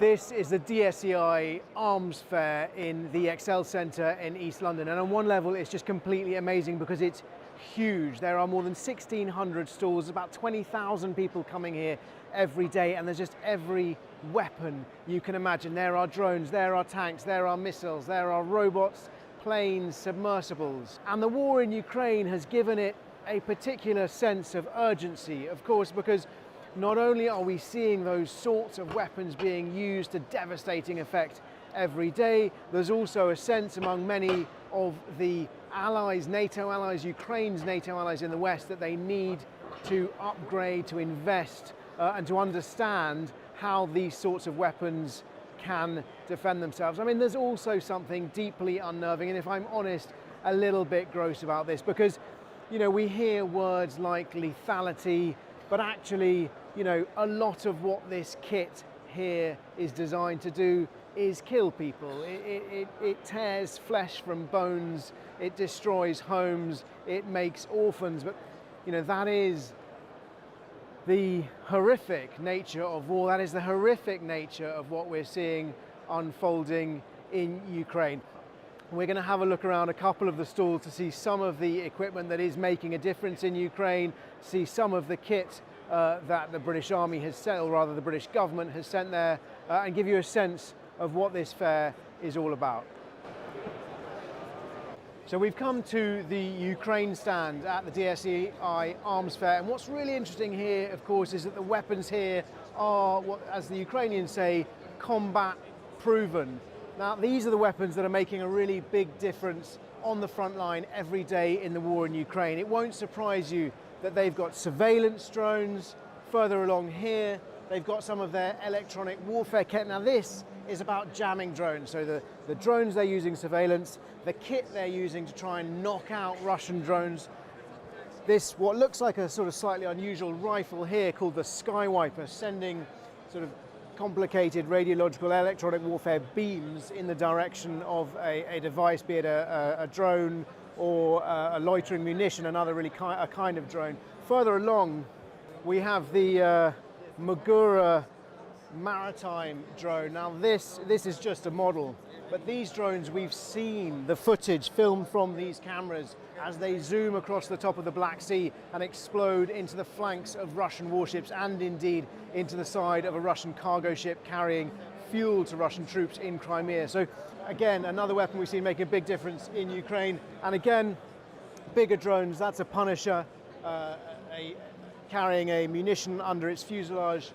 This is the DSEI Arms Fair in the Excel Centre in East London, and on one level it's just completely amazing because it's huge. There are more than 1,600 stalls, about 20,000 people coming here every day, and there's just every weapon you can imagine. There are drones, there are tanks, there are missiles, there are robots, planes, submersibles. And the war in Ukraine has given it a particular sense of urgency, of course, because not only are we seeing those sorts of weapons being used to devastating effect every day, there's also a sense among many of the allies, NATO allies, Ukraine's NATO allies in the West, that they need to upgrade, to invest, and to understand how these sorts of weapons can defend themselves. I mean, there's also something deeply unnerving, and if I'm honest, a little bit gross about this, because, you know, we hear words like lethality, but actually, you know, a lot of what this kit here is designed to do is kill people. It tears flesh from bones, it destroys homes, it makes orphans, but, you know, that is the horrific nature of war. That is the horrific nature of what we're seeing unfolding in Ukraine. We're going to have a look around a couple of the stalls to see some of the equipment that is making a difference in Ukraine, see some of the kit that the British Army has sent, or rather the British government has sent there, and give you a sense of what this fair is all about. So we've come to the Ukraine stand at the DSEI Arms Fair, and what's really interesting here, of course, is that the weapons here are, what, as the Ukrainians say, combat proven. Now, these are the weapons that are making a really big difference on the front line every day in the war in Ukraine. It won't surprise you that they've got surveillance drones. Further along here, they've got some of their electronic warfare kit. Now, this is about jamming drones. So the drones they're using surveillance, the kit they're using to try and knock out Russian drones. This, what looks like a sort of slightly unusual rifle here called the Skywiper, sending sort of complicated radiological electronic warfare beams in the direction of a device, be it a drone or a loitering munition, another really a kind of drone. Further along, we have the Magura maritime drone. Now this is just a model, but these drones, we've seen the footage filmed from these cameras as they zoom across the top of the Black Sea and explode into the flanks of Russian warships and indeed into the side of a Russian cargo ship carrying fuel to Russian troops in Crimea. So again, another weapon we've seen making a big difference in Ukraine. And again, bigger drones, that's a Punisher carrying a munition under its fuselage.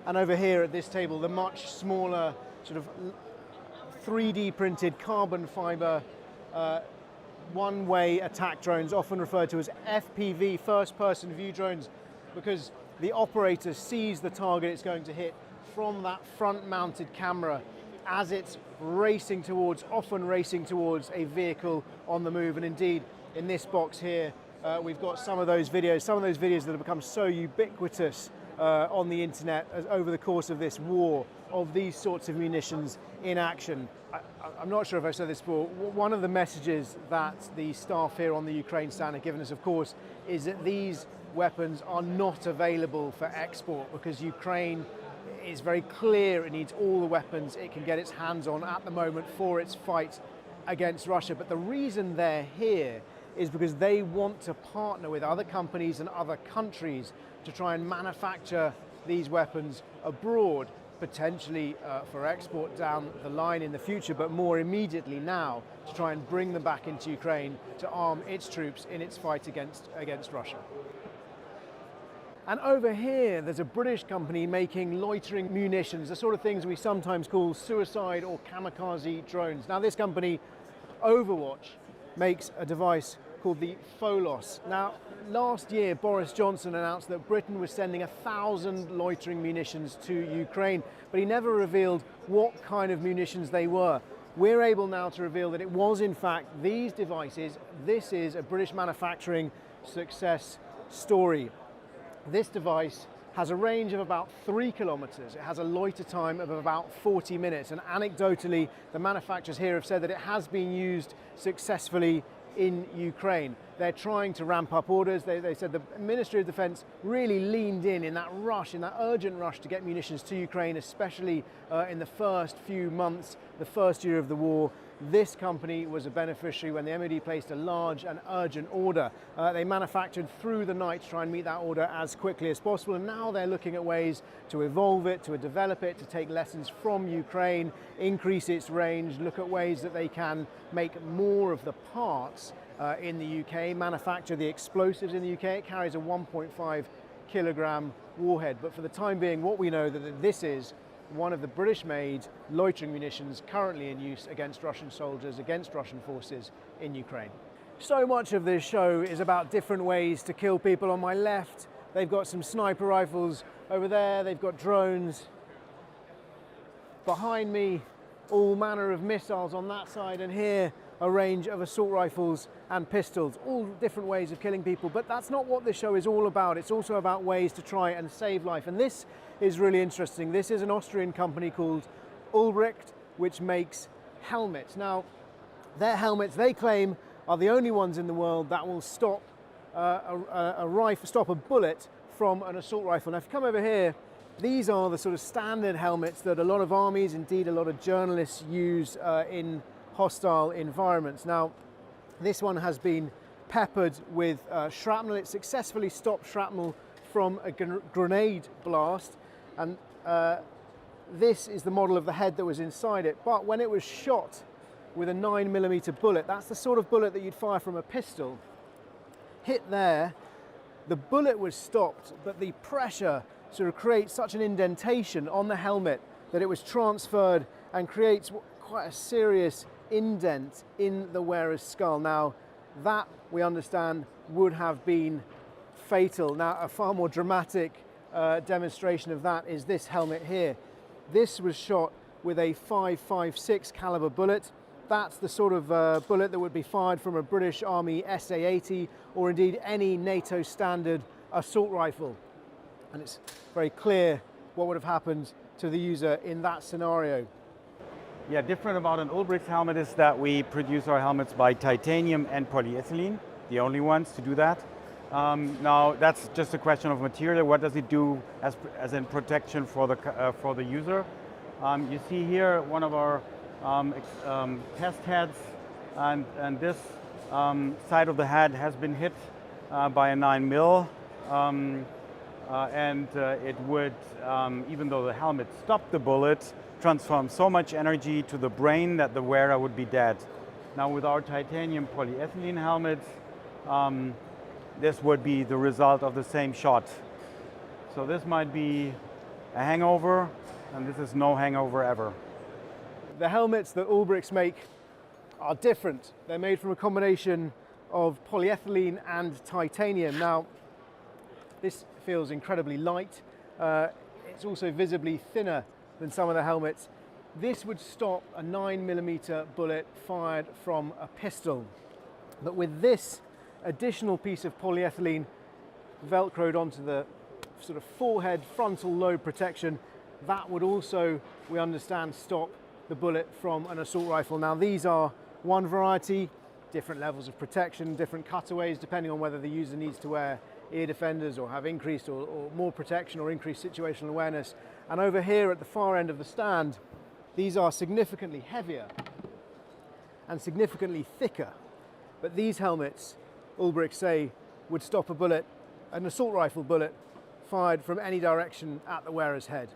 And over here at this table, the much smaller sort of 3D printed carbon fiber one-way attack drones, often referred to as FPV, first-person view drones, because the operator sees the target it's going to hit from that front-mounted camera as it's racing towards, often racing towards a vehicle on the move. And indeed, in this box here, we've got some of those videos that have become so ubiquitous on the internet over the course of this war, of these sorts of munitions in action. I'm not sure if I've said this before. One of the messages that the staff here on the Ukraine stand have given us, of course, is that these weapons are not available for export because Ukraine is very clear it needs all the weapons it can get its hands on at the moment for its fight against Russia. But the reason they're here is because they want to partner with other companies and other countries to try and manufacture these weapons abroad, potentially for export down the line in the future, but more immediately now to try and bring them back into Ukraine to arm its troops in its fight against Russia. And over here, there's a British company making loitering munitions, the sort of things we sometimes call suicide or kamikaze drones. Now, this company, Overwatch, makes a device called the Folos. Now, last year, Boris Johnson announced that Britain was sending 1,000 loitering munitions to Ukraine, but he never revealed what kind of munitions they were. We're able now to reveal that it was, in fact, these devices. This is a British manufacturing success story. This device has a range of about 3 kilometers. It has a loiter time of about 40 minutes. And anecdotally, the manufacturers here have said that it has been used successfully in Ukraine. They're trying to ramp up orders. They said the Ministry of Defense really leaned in that rush, in that urgent rush to get munitions to Ukraine, especially in the first few months, the first year of the war. This company was a beneficiary when the MOD placed a large and urgent order. They manufactured through the night to try and meet that order as quickly as possible, and now they're looking at ways to evolve it, to develop it, to take lessons from Ukraine, increase its range, look at ways that they can make more of the parts in the UK, manufacture the explosives in the UK. It carries a 1.5 kilogram warhead, but for the time being, what we know that this is one of the British-made loitering munitions currently in use against Russian soldiers, against Russian forces in Ukraine. So much of this show is about different ways to kill people. On my left, they've got some sniper rifles. Over there, they've got drones. Behind me, all manner of missiles on that side, and here, a range of assault rifles and pistols, all different ways of killing people. But that's not what this show is all about. It's also about ways to try and save life. And this is really interesting. This is an Austrian company called Ulbricht, which makes helmets. Now, their helmets, they claim, are the only ones in the world that will stop stop a bullet from an assault rifle. Now, if you come over here, these are the sort of standard helmets that a lot of armies, indeed a lot of journalists use in hostile environments. Now, this one has been peppered with shrapnel. It successfully stopped shrapnel from a grenade blast, and this is the model of the head that was inside it. But when it was shot with a 9mm bullet, that's the sort of bullet that you'd fire from a pistol, hit there, the bullet was stopped, but the pressure sort of creates such an indentation on the helmet that it was transferred and creates quite a serious indent in the wearer's skull. Now, that, we understand, would have been fatal. Now, a far more dramatic demonstration of that is this helmet here. This was shot with a 5.56 caliber bullet. That's the sort of bullet that would be fired from a British Army SA-80 or indeed any NATO standard assault rifle. And it's very clear what would have happened to the user in that scenario. Yeah, different about an Ulbricht helmet is that we produce our helmets by titanium and polyethylene, the only ones to do that. Now, that's just a question of material. What does it do as in protection for the user? You see here one of our test heads, and this side of the head has been hit by a 9mm, and it would, even though the helmet stopped the bullet, transform so much energy to the brain that the wearer would be dead. Now, with our titanium polyethylene helmets, this would be the result of the same shot. So this might be a hangover, and this is no hangover ever. The helmets that Ulbrichts make are different. They're made from a combination of polyethylene and titanium. Now, this feels incredibly light. It's also visibly thinner than some of the helmets. This would stop a 9mm bullet fired from a pistol. But with this additional piece of polyethylene velcroed onto the sort of forehead frontal lobe protection, that would also, we understand, stop the bullet from an assault rifle. Now, these are one variety, different levels of protection, different cutaways, depending on whether the user needs to wear ear defenders or have increased or more protection or increased situational awareness. And over here at the far end of the stand, these are significantly heavier and significantly thicker. But these helmets, Ulbricht say, would stop a bullet, an assault rifle bullet, fired from any direction at the wearer's head.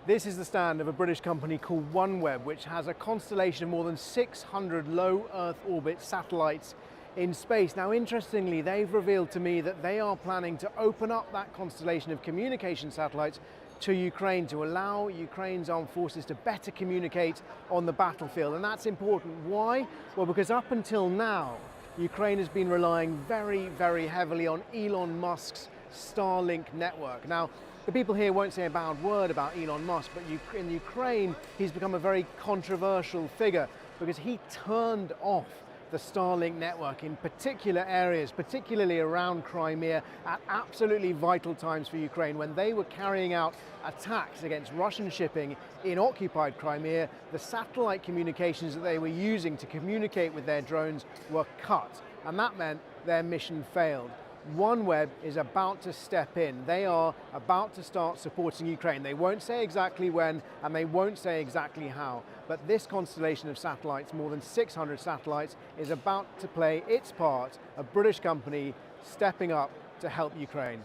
This is the stand of a British company called OneWeb, which has a constellation of more than 600 low Earth orbit satellites in space. Now, interestingly, they've revealed to me that they are planning to open up that constellation of communication satellites to Ukraine to allow Ukraine's armed forces to better communicate on the battlefield. And that's important. Why? Well, because up until now, Ukraine has been relying very, very heavily on Elon Musk's Starlink network. Now, the people here won't say a bad word about Elon Musk, but in Ukraine, he's become a very controversial figure because he turned off the Starlink network in particular areas, particularly around Crimea, at absolutely vital times for Ukraine. When they were carrying out attacks against Russian shipping in occupied Crimea, the satellite communications that they were using to communicate with their drones were cut, and that meant their mission failed. OneWeb is about to step in. They are about to start supporting Ukraine. They won't say exactly when, and they won't say exactly how, but this constellation of satellites, more than 600 satellites, is about to play its part, a British company stepping up to help Ukraine.